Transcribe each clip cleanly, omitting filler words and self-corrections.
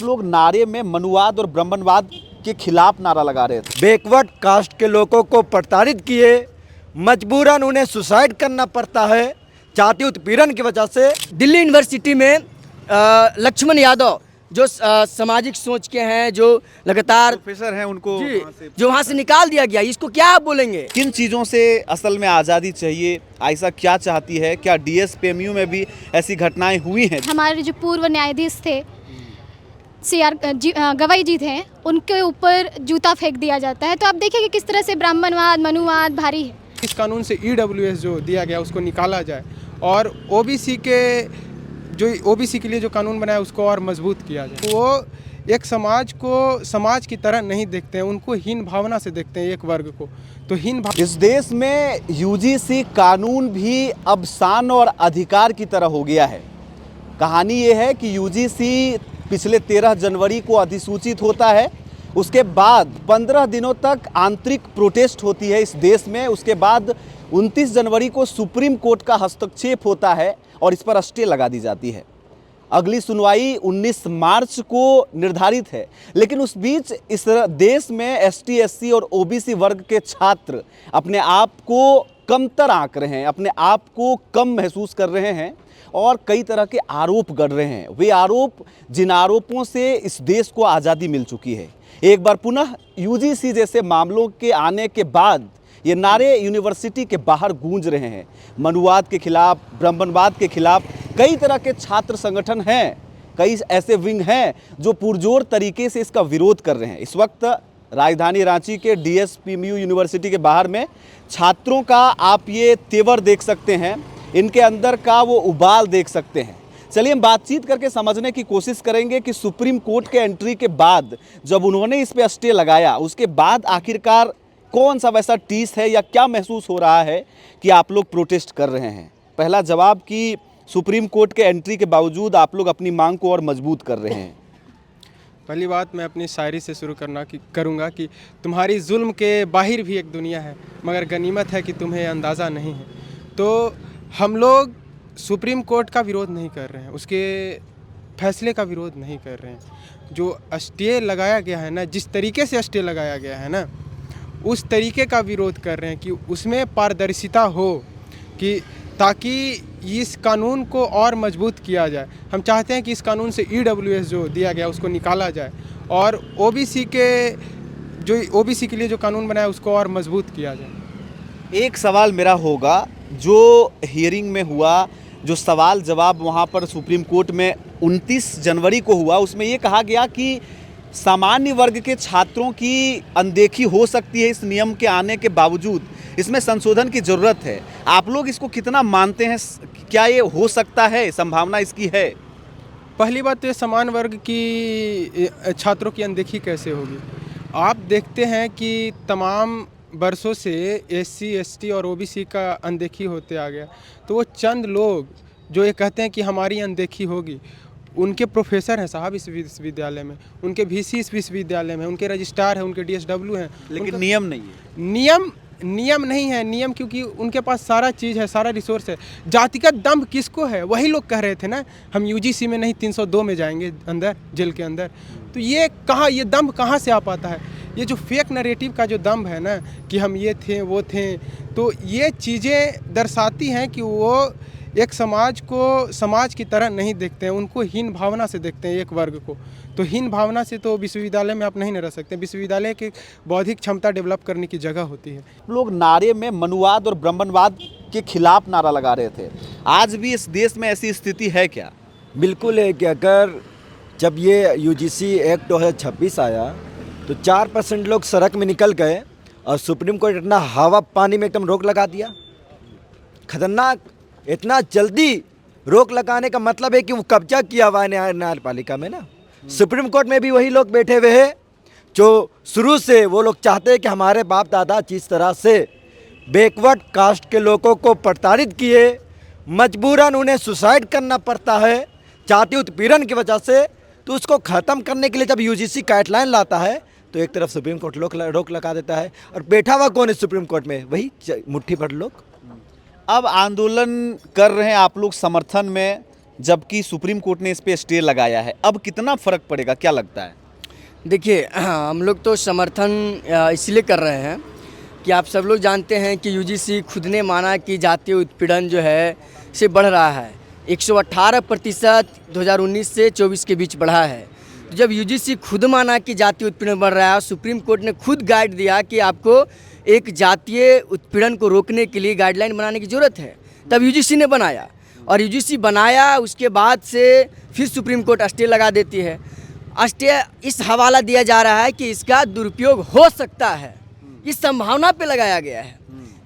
लोग नारे में मनुवाद और ब्राह्मणवाद के खिलाफ नारा लगा रहे थे। बैकवर्ड कास्ट के लोगों को प्रताड़ित किए, मजबूरन उन्हें सुसाइड करना पड़ता है जाति उत्पीड़न की वजह से। दिल्ली यूनिवर्सिटी में लक्ष्मण यादव जो सामाजिक सोच के हैं, जो लगातार प्रोफेसर हैं, उनको जो वहाँ से निकाल दिया गया, इसको क्या आप बोलेंगे? किन चीज़ों से असल में आज़ादी चाहिए? आयशा क्या चाहती है? क्या डीएसपीएमयू में भी ऐसी घटनाएं हुई हैं? हमारे जो पूर्व न्यायाधीश थे गवाई जी थे, उनके ऊपर जूता फेंक दिया जाता है। तो आप देखिए कि किस तरह से ब्राह्मणवाद मनुवाद भारी है। इस कानून से ईडब्ल्यूएस जो दिया गया उसको निकाला जाए और ओबीसी के लिए जो कानून बनाया उसको और मजबूत किया जाए। वो एक समाज को समाज की तरह नहीं देखते हैं, उनको हीन भावना से देखते हैं एक वर्ग को। तो इस देश में यूजीसी कानून भी अब शान और अधिकार की तरह हो गया है। कहानी ये है कि यूजीसी पिछले 13 जनवरी को अधिसूचित होता है, उसके बाद 15 दिनों तक आंतरिक प्रोटेस्ट होती है इस देश में। उसके बाद 29 जनवरी को सुप्रीम कोर्ट का हस्तक्षेप होता है और इस पर स्टे लगा दी जाती है। अगली सुनवाई 19 मार्च को निर्धारित है, लेकिन उस बीच इस देश में एसटी, एससी और ओबीसी वर्ग के छात्र अपने आप को कमतर आंक रहे हैं, अपने आप को कम महसूस कर रहे हैं और कई तरह के आरोप गढ़ रहे हैं। वे आरोप, जिन आरोपों से इस देश को आज़ादी मिल चुकी है। एक बार पुनः यूजीसी जैसे मामलों के आने के बाद ये नारे यूनिवर्सिटी के बाहर गूंज रहे हैं। मनुवाद के खिलाफ, ब्राह्मणवाद के खिलाफ कई तरह के छात्र संगठन हैं, कई ऐसे विंग हैं जो पुरजोर तरीके से इसका विरोध कर रहे हैं। इस वक्त राजधानी रांची के डीएसपीएमयू यूनिवर्सिटी के बाहर में छात्रों का आप ये तेवर देख सकते हैं, इनके अंदर का वो उबाल देख सकते हैं। चलिए हम बातचीत करके समझने की कोशिश करेंगे कि सुप्रीम कोर्ट के एंट्री के बाद जब उन्होंने इस पे स्टे लगाया, उसके बाद आखिरकार कौन सा वैसा टीस है या क्या महसूस हो रहा है कि आप लोग प्रोटेस्ट कर रहे हैं। पहला जवाब कि सुप्रीम कोर्ट के एंट्री के बावजूद आप लोग अपनी मांग को और मजबूत कर रहे हैं। पहली बात मैं अपनी शायरी से शुरू करूँगा कि तुम्हारी जुल्म के बाहर भी एक दुनिया है, मगर गनीमत है कि तुम्हें अंदाज़ा नहीं है। तो हम लोग सुप्रीम कोर्ट का विरोध नहीं कर रहे हैं, उसके फैसले का विरोध नहीं कर रहे हैं। जो स्टे लगाया गया है ना, जिस तरीके से स्टे लगाया गया है ना, उस तरीके का विरोध कर रहे हैं कि उसमें पारदर्शिता हो, कि ताकि इस कानून को और मजबूत किया जाए। हम चाहते हैं कि इस कानून से ईडब्ल्यूएस जो दिया गया उसको निकाला जाए और ओबीसी के लिए जो कानून बनाया उसको और मजबूत किया जाए। एक सवाल मेरा होगा, जो हियरिंग में हुआ, जो सवाल जवाब वहाँ पर सुप्रीम कोर्ट में 29 जनवरी को हुआ, उसमें ये कहा गया कि सामान्य वर्ग के छात्रों की अनदेखी हो सकती है इस नियम के आने के बावजूद, इसमें संशोधन की ज़रूरत है। आप लोग इसको कितना मानते हैं? क्या ये हो सकता है, संभावना इसकी है? पहली बात तो ये समान वर्ग की छात्रों की अनदेखी कैसे होगी? आप देखते हैं कि तमाम बरसों से एससी, एसटी और ओबीसी का अनदेखी होते आ गया। तो वो चंद लोग जो ये कहते हैं कि हमारी अनदेखी होगी, उनके प्रोफेसर हैं साहब इस विश्वविद्यालय में, उनके वीसी इस विश्वविद्यालय में, उनके रजिस्ट्रार हैं, उनके डीएसडब्ल्यू हैं, लेकिन नियम नहीं है। नियम नहीं है। नियम क्योंकि उनके पास सारा चीज़ है, सारा रिसोर्स है। जातिगत दम्भ किसको है? वही लोग कह रहे थे ना, हम यूजीसी में नहीं 302 में जाएंगे अंदर, जेल के अंदर। तो ये दम्भ कहाँ से आ पाता है? ये जो फेक नरेटिव का जो दम्भ है ना, कि हम ये थे वो थे, तो ये चीज़ें दर्शाती हैं कि वो एक समाज को समाज की तरह नहीं देखते हैं, उनको हीन भावना से देखते हैं एक वर्ग को। तो हीन भावना से तो विश्वविद्यालय में आप नहीं रह सकते। विश्वविद्यालय की बौद्धिक क्षमता डेवलप करने की जगह होती है। लोग नारे में मनुवाद और ब्राह्मणवाद के खिलाफ नारा लगा रहे थे। आज भी इस देश में ऐसी स्थिति है क्या? बिल्कुल है कि अगर जब ये यूजीसी एक्ट 2026 आया तो 4% लोग सड़क में निकल गए और सुप्रीम कोर्ट इतना हवा पानी में एकदम रोक लगा दिया। खतरनाक, इतना जल्दी रोक लगाने का मतलब है कि वो कब्जा किया हुआ है न्यायपालिका में ना। सुप्रीम कोर्ट में भी वही लोग बैठे हुए हैं जो शुरू से वो लोग चाहते हैं कि हमारे बाप दादा जिस तरह से बैकवर्ड कास्ट के लोगों को प्रताड़ित किए, मजबूरन उन्हें सुसाइड करना पड़ता है जाति उत्पीड़न की वजह से, तो उसको ख़त्म करने के लिए जब यूजीसी गाइडलाइन लाता है तो एक तरफ सुप्रीम कोर्ट रोक लगा देता है। और बैठा हुआ कौन है सुप्रीम कोर्ट में? वही मुट्ठी भर लोग। अब आंदोलन कर रहे हैं आप लोग समर्थन में, जबकि सुप्रीम कोर्ट ने इस पे स्टे लगाया है। अब कितना फ़र्क पड़ेगा, क्या लगता है? देखिए हम लोग तो समर्थन इसलिए कर रहे हैं कि आप सब लोग जानते हैं कि यूजीसी खुद ने माना कि जातीय उत्पीड़न जो है से बढ़ रहा है। 118% 2019 से 24 के बीच बढ़ा है। तो जब यूजीसी खुद माना कि जातीय उत्पीड़न बढ़ रहा है और सुप्रीम कोर्ट ने खुद गाइड दिया कि आपको एक जातीय उत्पीड़न को रोकने के लिए गाइडलाइन बनाने की ज़रूरत है, तब यूजीसी ने बनाया। और यूजीसी बनाया उसके बाद से फिर सुप्रीम कोर्ट स्टे लगा देती है। स्टे इस हवाला दिया जा रहा है कि इसका दुरुपयोग हो सकता है, इस संभावना पे लगाया गया है।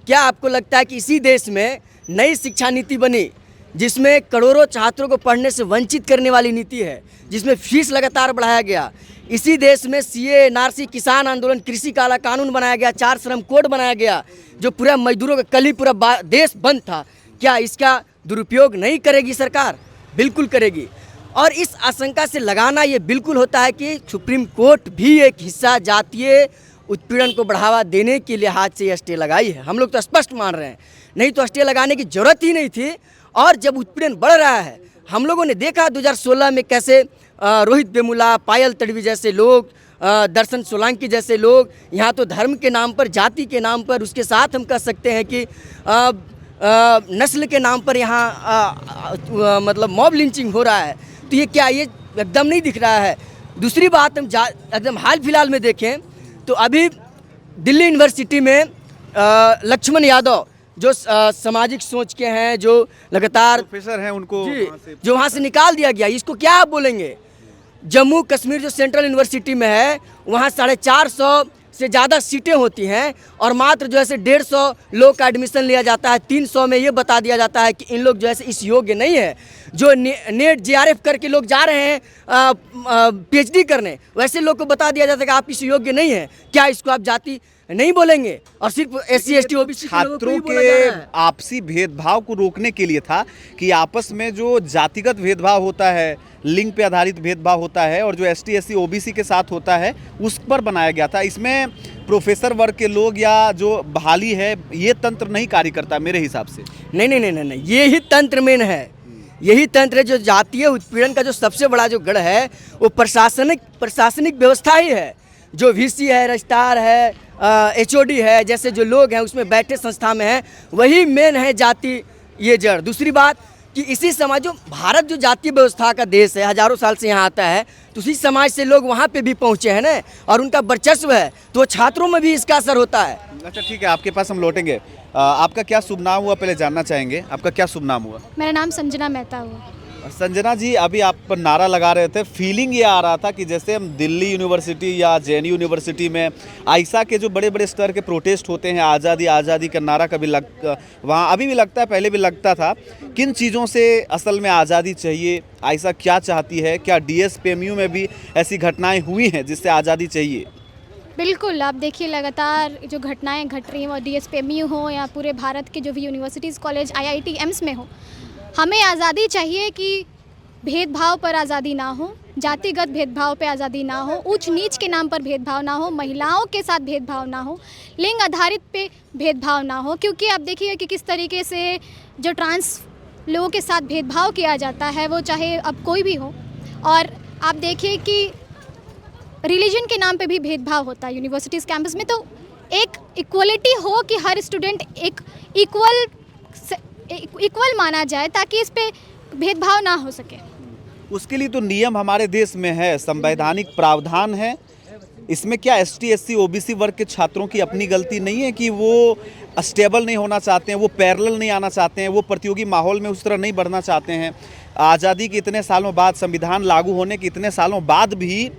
क्या आपको लगता है कि इसी देश में नई शिक्षा नीति बनी जिसमें करोड़ों छात्रों को पढ़ने से वंचित करने वाली नीति है, जिसमें फीस लगातार बढ़ाया गया, इसी देश में सीए, एनआरसी, किसान आंदोलन, कृषि काला कानून बनाया गया, 4 श्रम कोड बनाया गया, जो पूरा मजदूरों का कल ही पूरा देश बंद था, क्या इसका दुरुपयोग नहीं करेगी सरकार? बिल्कुल करेगी। और इस आशंका से लगाना ये बिल्कुल होता है कि सुप्रीम कोर्ट भी एक हिस्सा जातीय उत्पीड़न को बढ़ावा देने के लिहाज से स्टे लगाई है। हम लोग तो स्पष्ट मान रहे हैं, नहीं तो स्टे लगाने की जरूरत ही नहीं थी। और जब उत्पीड़न बढ़ रहा है, हम लोगों ने देखा 2016 में कैसे रोहित वेमुला, पायल तड़वी जैसे लोग, दर्शन सोलंकी जैसे लोग यहाँ तो धर्म के नाम पर, जाति के नाम पर, उसके साथ हम कह सकते हैं कि नस्ल के नाम पर यहाँ मतलब मॉब लिंचिंग हो रहा है। तो ये क्या, ये एकदम नहीं दिख रहा है। दूसरी बात हम एकदम हाल फिलहाल में देखें तो अभी दिल्ली यूनिवर्सिटी में लक्ष्मण यादव जो सामाजिक सोच के हैं, जो लगातार प्रोफेसर हैं, उनको जो वहाँ से निकाल दिया गया, इसको क्या आप बोलेंगे? जम्मू कश्मीर जो सेंट्रल यूनिवर्सिटी में है, वहाँ 450 से ज़्यादा सीटें होती हैं और मात्र जो है 150 लोग का एडमिशन लिया जाता है। 300 में ये बता दिया जाता है कि इन लोग जो है इस योग्य नहीं है। जो नेट जेआरएफ करके लोग जा रहे हैं पीएचडी करने, वैसे लोग को बता दिया जाता है कि आप इस योग्य नहीं हैं। क्या इसको आप जाति नहीं बोलेंगे? और सिर्फ एससी एसटी ओबीसी छात्रों के आपसी भेदभाव को रोकने के लिए था कि आपस में जो जातिगत भेदभाव होता है, लिंग पे आधारित भेदभाव होता है और जो एसटी एससी ओबीसी के साथ होता है, उस पर बनाया गया था। इसमें प्रोफेसर वर्ग के लोग या जो बहाली है, ये तंत्र नहीं कार्य करता मेरे हिसाब से। नहीं, ये ही तंत्र मेन है। यही तंत्र है। जो जातीय उत्पीड़न का जो सबसे बड़ा जो गढ़ है वो प्रशासनिक व्यवस्था ही है। जो वीसी है, रजिस्ट्रार है, एचओडी है, जैसे जो लोग हैं उसमें बैठे संस्था में हैं, वही मेन है जाति ये जड़। दूसरी बात कि इसी समाज, जो भारत जो जातीय व्यवस्था का देश है, हजारों साल से यहाँ आता है, तो उसी समाज से लोग वहाँ पे भी पहुँचे हैं ना, और उनका वर्चस्व है, तो छात्रों में भी इसका असर होता है। अच्छा ठीक है, आपके पास हम लौटेंगे। आपका क्या शुभ नाम हुआ, पहले जानना चाहेंगे। आपका क्या शुभ नाम हुआ? मेरा नाम संजना मेहता हुआ। संजना जी, अभी आप पर नारा लगा रहे थे, फीलिंग ये आ रहा था कि जैसे हम दिल्ली यूनिवर्सिटी या जेएनयू यूनिवर्सिटी में आइसा के जो बड़े बड़े स्तर के प्रोटेस्ट होते हैं, आज़ादी आज़ादी का नारा कभी वहाँ अभी भी लगता है, पहले भी लगता था। किन चीज़ों से असल में आज़ादी चाहिए? आइसा क्या चाहती है? क्या डीएसपीएमयू में भी ऐसी घटनाएँ हुई हैं जिससे आज़ादी चाहिए? बिल्कुल, आप देखिए लगातार जो घटनाएं घट रही हैं, और डीएसपीएमयू हो या पूरे भारत के जो भी यूनिवर्सिटीज़, कॉलेज, आईआईटी, एम्स में हो, हमें आज़ादी चाहिए कि भेदभाव पर आज़ादी ना हो, जातिगत भेदभाव पे आज़ादी ना हो, ऊंच नीच के नाम पर भेदभाव ना हो, महिलाओं के साथ भेदभाव ना हो, लिंग आधारित पे भेदभाव ना हो। क्योंकि आप देखिए कि किस तरीके से जो ट्रांस लोगों के साथ भेदभाव किया जाता है, वो चाहे अब कोई भी हो। और आप देखिए कि रिलीजन के नाम पे भी भेदभाव होता है यूनिवर्सिटीज़ कैंपस में। तो एक इक्वलिटी हो कि हर स्टूडेंट एक इक्वल माना जाए, ताकि इस पे भेदभाव ना हो सके। उसके लिए तो नियम हमारे देश में है, संवैधानिक प्रावधान है। इसमें क्या एसटी एससी ओबीसी वर्ग के छात्रों की अपनी गलती नहीं है कि वो स्टेबल नहीं होना चाहते हैं, वो पैरेलल नहीं आना चाहते हैं, वो प्रतियोगी माहौल में उस तरह नहीं बढ़ना चाहते हैं? आज़ादी के इतने सालों बाद, संविधान लागू होने के इतने सालों बाद भी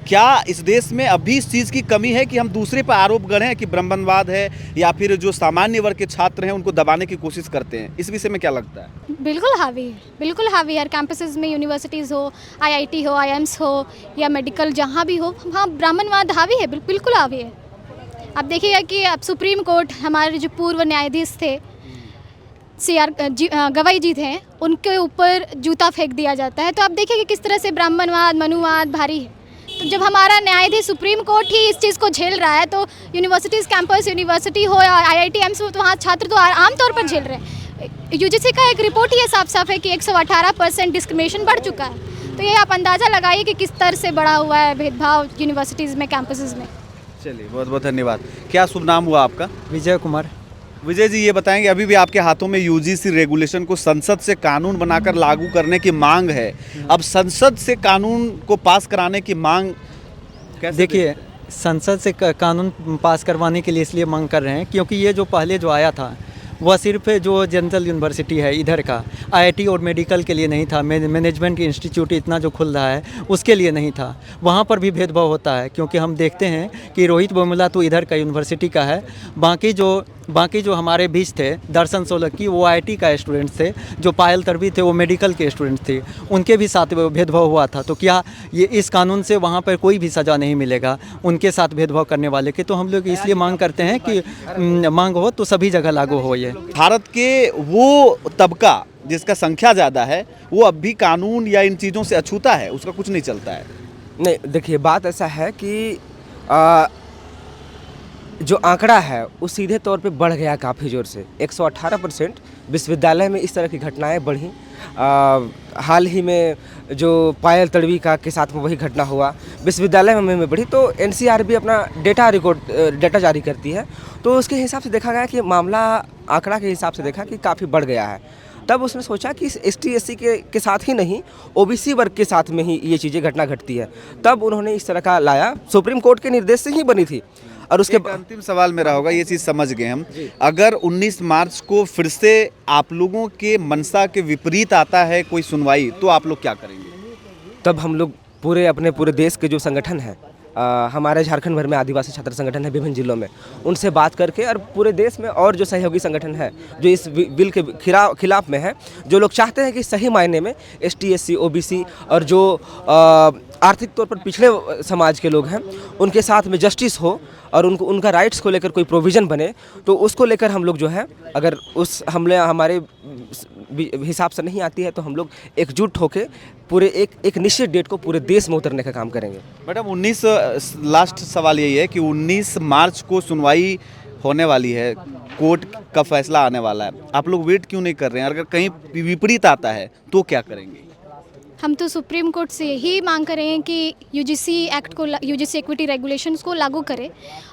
क्या इस देश में अभी इस चीज़ की कमी है कि हम दूसरे पर आरोप गढ़ें कि ब्राह्मणवाद है, या फिर जो सामान्य वर्ग के छात्र हैं उनको दबाने की कोशिश करते हैं? इस विषय में क्या लगता है? बिल्कुल हावी है, बिल्कुल हावी है। हर कैंपसेस में, यूनिवर्सिटीज़ हो, आईआईटी हो, आईएम्स हो या मेडिकल जहाँ भी हो, हाँ ब्राह्मणवाद हावी है, बिल्कुल हावी है। अब देखिएगा कि अब सुप्रीम कोर्ट, हमारे जो पूर्व न्यायाधीश थे गवाई जी थे, उनके ऊपर जूता फेंक दिया जाता है। तो आप देखिए कि किस तरह से ब्राह्मणवाद, मनुवाद भारी है। तो जब हमारा न्यायाधीश सुप्रीम कोर्ट ही इस चीज़ को झेल रहा है, तो यूनिवर्सिटीज़ कैंपस, यूनिवर्सिटी हो या आईआईटी, एम्स हो, तो वहाँ छात्र तो आमतौर पर झेल रहे हैं। यूजीसी का एक रिपोर्ट ही साफ साफ है कि 118% डिस्क्रिमिनेशन बढ़ चुका है। तो ये आप अंदाज़ा लगाइए कि किस तरह से बढ़ा हुआ है भेदभाव यूनिवर्सिटीज़ में, कैंपसेस में। चलिए, बहुत बहुत धन्यवाद। क्या शुभ नाम हुआ आपका? विजय कुमार। विजय जी, ये बताएंगे, अभी भी आपके हाथों में यूजीसी रेगुलेशन को संसद से कानून बनाकर लागू करने की मांग है। अब संसद से कानून को पास कराने की मांग कैसे देखिए, संसद से कानून पास करवाने के लिए इसलिए मांग कर रहे हैं क्योंकि ये जो पहले जो आया था वह सिर्फ जो जनरल यूनिवर्सिटी है इधर का आईआईटी और मेडिकल के लिए नहीं था, मैनेजमेंट इंस्टीट्यूट इतना जो खुल रहा है उसके लिए नहीं था। वहाँ पर भी भेदभाव होता है क्योंकि हम देखते हैं कि रोहित बोमुला तो इधर का यूनिवर्सिटी का है, बाकी जो हमारे बीच थे, दर्शन सोलंकी वो आईआईटी का स्टूडेंट थे, जो पायल तड़वी थे वो मेडिकल के स्टूडेंट थे, उनके भी साथ भेदभाव हुआ था। तो क्या ये इस कानून से वहाँ पर कोई भी सज़ा नहीं मिलेगा उनके साथ भेदभाव करने वाले के? तो हम लोग इसलिए मांग करते हैं कि मांग हो तो सभी जगह लागू हो। ये भारत के वो तबका जिसका संख्या ज़्यादा है वो अब भी कानून या इन चीज़ों से अछूता है, उसका कुछ नहीं चलता है। नहीं, देखिए बात ऐसा है कि जो आंकड़ा है वो सीधे तौर पे बढ़ गया काफ़ी ज़ोर से। 118% विश्वविद्यालय में इस तरह की घटनाएं बढ़ी। हाल ही में जो पायल तड़वी का के साथ में वही घटना हुआ विश्वविद्यालय में बढ़ी। तो एनसीआर भी अपना डेटा जारी करती है, तो उसके हिसाब से देखा गया कि मामला आंकड़ा के हिसाब से देखा कि काफ़ी बढ़ गया है। तब उसने सोचा कि ST SC के साथ ही नहीं, OBC वर्ग के साथ में ही ये चीज़ें घटना घटती है। तब उन्होंने इस तरह का लाया, सुप्रीम कोर्ट के निर्देश से ही बनी थी। और उसके अंतिम सवाल मेरा होगा, ये चीज़ समझ गए हम, अगर 19 मार्च को फिर से आप लोगों के मंशा के विपरीत आता है कोई सुनवाई, तो आप लोग क्या करेंगे? तब हम लोग पूरे देश के जो संगठन हैं, हमारे झारखंड भर में आदिवासी छात्र संगठन है विभिन्न जिलों में, उनसे बात करके और पूरे देश में और जो सहयोगी संगठन है जो इस बिल के खिलाफ में है, जो लोग चाहते हैं कि सही मायने में ST SC OBC और जो आर्थिक तौर पर पिछड़े समाज के लोग हैं उनके साथ में जस्टिस हो और उनका राइट्स को लेकर कोई प्रोविज़न बने, तो उसको लेकर हम लोग जो है, अगर उस हमले हमारे हिसाब से नहीं आती है तो हम लोग एकजुट होकर पूरे एक निश्चित डेट को पूरे देश में उतरने का काम करेंगे। मैडम, 19 लास्ट सवाल यही है कि 19 मार्च को सुनवाई होने वाली है, कोर्ट का फैसला आने वाला है, आप लोग वेट क्यों नहीं कर रहे हैं? अगर कहीं विपरीत आता है तो क्या करेंगे? हम तो सुप्रीम कोर्ट से यही मांग कर रहे हैं कि यूजीसी एक्ट को, यूजीसी इक्विटी रेगुलेशंस को लागू करें।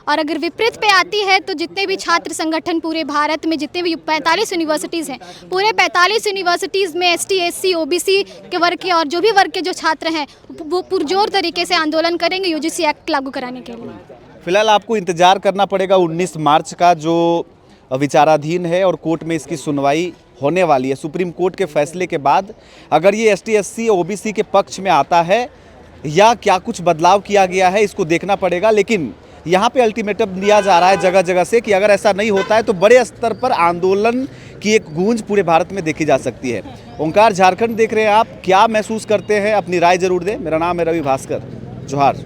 और अगर विपरीत पे आती है तो जितने भी छात्र संगठन पूरे भारत में, जितने भी 45 यूनिवर्सिटीज़ हैं, पूरे 45 यूनिवर्सिटीज़ में ST SC OBC के वर्ग के और जो भी वर्ग के जो छात्र हैं वो पुरजोर तरीके से आंदोलन करेंगे यूजीसी एक्ट लागू कराने के लिए। फिलहाल आपको इंतज़ार करना पड़ेगा 19 मार्च का, जो विचाराधीन है और कोर्ट में इसकी सुनवाई होने वाली है। सुप्रीम कोर्ट के फैसले के बाद अगर ये ST SC OBC के पक्ष में आता है या क्या कुछ बदलाव किया गया है, इसको देखना पड़ेगा। लेकिन यहाँ पे अल्टीमेटम दिया जा रहा है जगह जगह से कि अगर ऐसा नहीं होता है तो बड़े स्तर पर आंदोलन की एक गूंज पूरे भारत में देखी जा सकती है। ओंकार झारखंड देख रहे हैं आप, क्या महसूस करते हैं? अपनी राय जरूर दें। मेरा नाम है रवि भास्कर। जोहार।